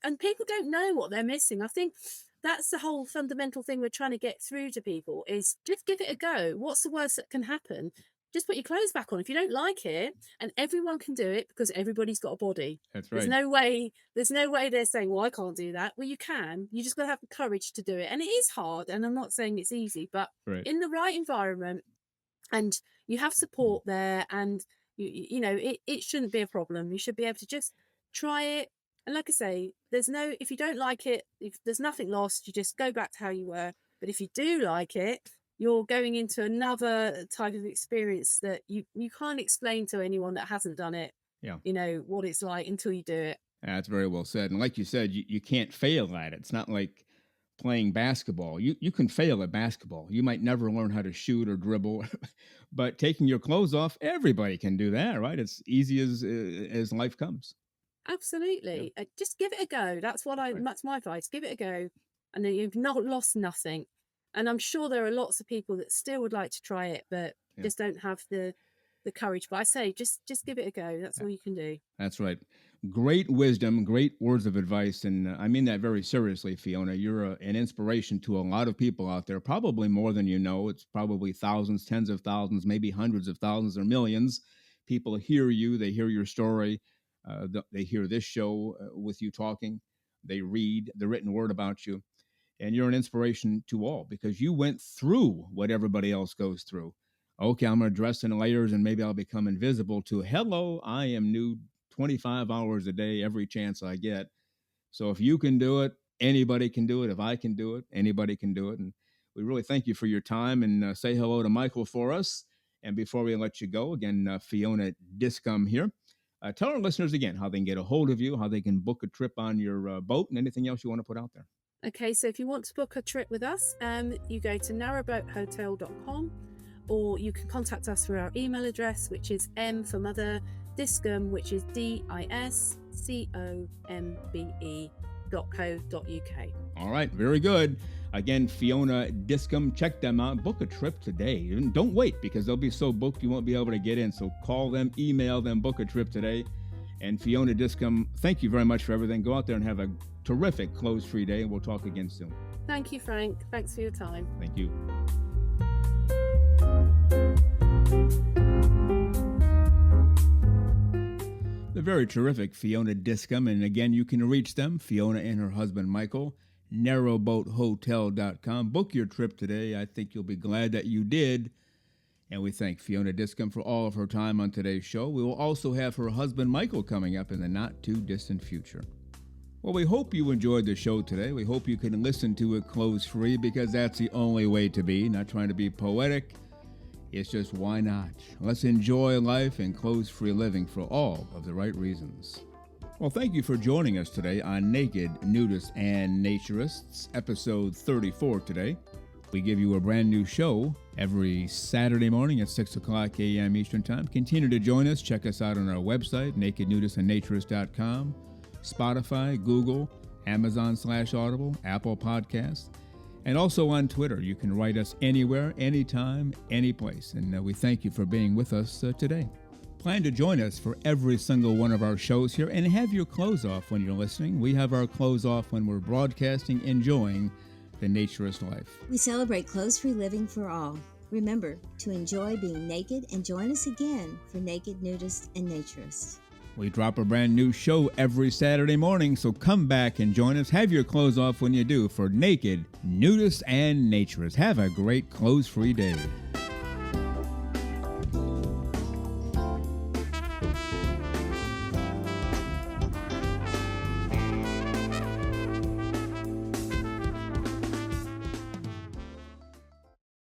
and people don't know what they're missing. I think that's the whole fundamental thing we're trying to get through to people is just give it a go. What's the worst that can happen? Just put your clothes back on if you don't like it, and everyone can do it because everybody's got a body. That's There's right. no way. There's no way they're saying, "Well, I can't do that." Well, you can. You just got to have the courage to do it, and it is hard. And I'm not saying it's easy, but Right. in the right environment, and you have support there, and it shouldn't be a problem. You should be able to just try it. And like I say, if you don't like it, if there's nothing lost, you just go back to how you were. But if you do like it, you're going into another type of experience that you can't explain to anyone that hasn't done it. Yeah. What it's like until you do it. That's very well said. And like you said, you can't fail at it. It's not like playing basketball. You can fail at basketball. You might never learn how to shoot or dribble, but taking your clothes off, everybody can do that, right? It's easy as life comes. Absolutely. Just give it a go. That's Right. that's my advice. Give it a go, and then you've not lost nothing. And I'm sure there are lots of people that still would like to try it, but just don't have the courage. But I say, just give it a go. That's all you can do. That's right. Great wisdom, great words of advice. And I mean that very seriously, Fiona. You're an inspiration to a lot of people out there, probably more than you know. It's probably thousands, tens of thousands, maybe hundreds of thousands or millions. People hear you, they hear your story, they hear this show with you talking, they read the written word about you. And you're an inspiration to all because you went through what everybody else goes through. Okay, I'm going to dress in layers and maybe I'll become invisible to hello, I am nude 25 hours a day, every chance I get. So if you can do it, anybody can do it. If I can do it, anybody can do it. And we really thank you for your time and say hello to Michael for us. And before we let you go, again, Fiona DISCOMBE here. Tell our listeners again how they can get a hold of you, how they can book a trip on your boat, and anything else you want to put out there. Okay, so if you want to book a trip with us, you go to narrowboathotel.com, or you can contact us through our email address, which is M for Mother, DISCOMBE, which is DISCOMBE.co.uk. All right, very good. Again, Fiona DISCOMBE, check them out. Book a trip today. And don't wait because they'll be so booked you won't be able to get in. So call them, email them, book a trip today. And Fiona DISCOMBE, thank you very much for everything. Go out there and have a terrific clothes-free day. We'll talk again soon. Thank you, Frank. Thanks for your time. Thank you. The very terrific Fiona DISCOMBE. And again, you can reach them, Fiona and her husband, Michael, narrowboathotel.com. Book your trip today. I think you'll be glad that you did. And we thank Fiona DISCOMBE for all of her time on today's show. We will also have her husband, Michael, coming up in the not-too-distant future. Well, we hope you enjoyed the show today. We hope you can listen to it clothes-free because that's the only way to be. Not trying to be poetic. It's just why not? Let's enjoy life and clothes-free living for all of the right reasons. Well, thank you for joining us today on Naked, Nudists, and Naturists, episode 34 today. We give you a brand new show every Saturday morning at 6 o'clock a.m. Eastern Time. Continue to join us. Check us out on our website, nakednudistandnaturist.com, Spotify, Google, Amazon/Audible, Apple Podcasts, and also on Twitter. You can write us anywhere, anytime, any place. And we thank you for being with us today. Plan to join us for every single one of our shows here and have your clothes off when you're listening. We have our clothes off when we're broadcasting, enjoying the naturist life. We celebrate clothes-free living for all. Remember to enjoy being naked and join us again for Naked, Nudists, and Naturists. We drop a brand new show every Saturday morning, so come back and join us. Have your clothes off when you do for Naked, Nudists, and Naturists. Have a great clothes-free day.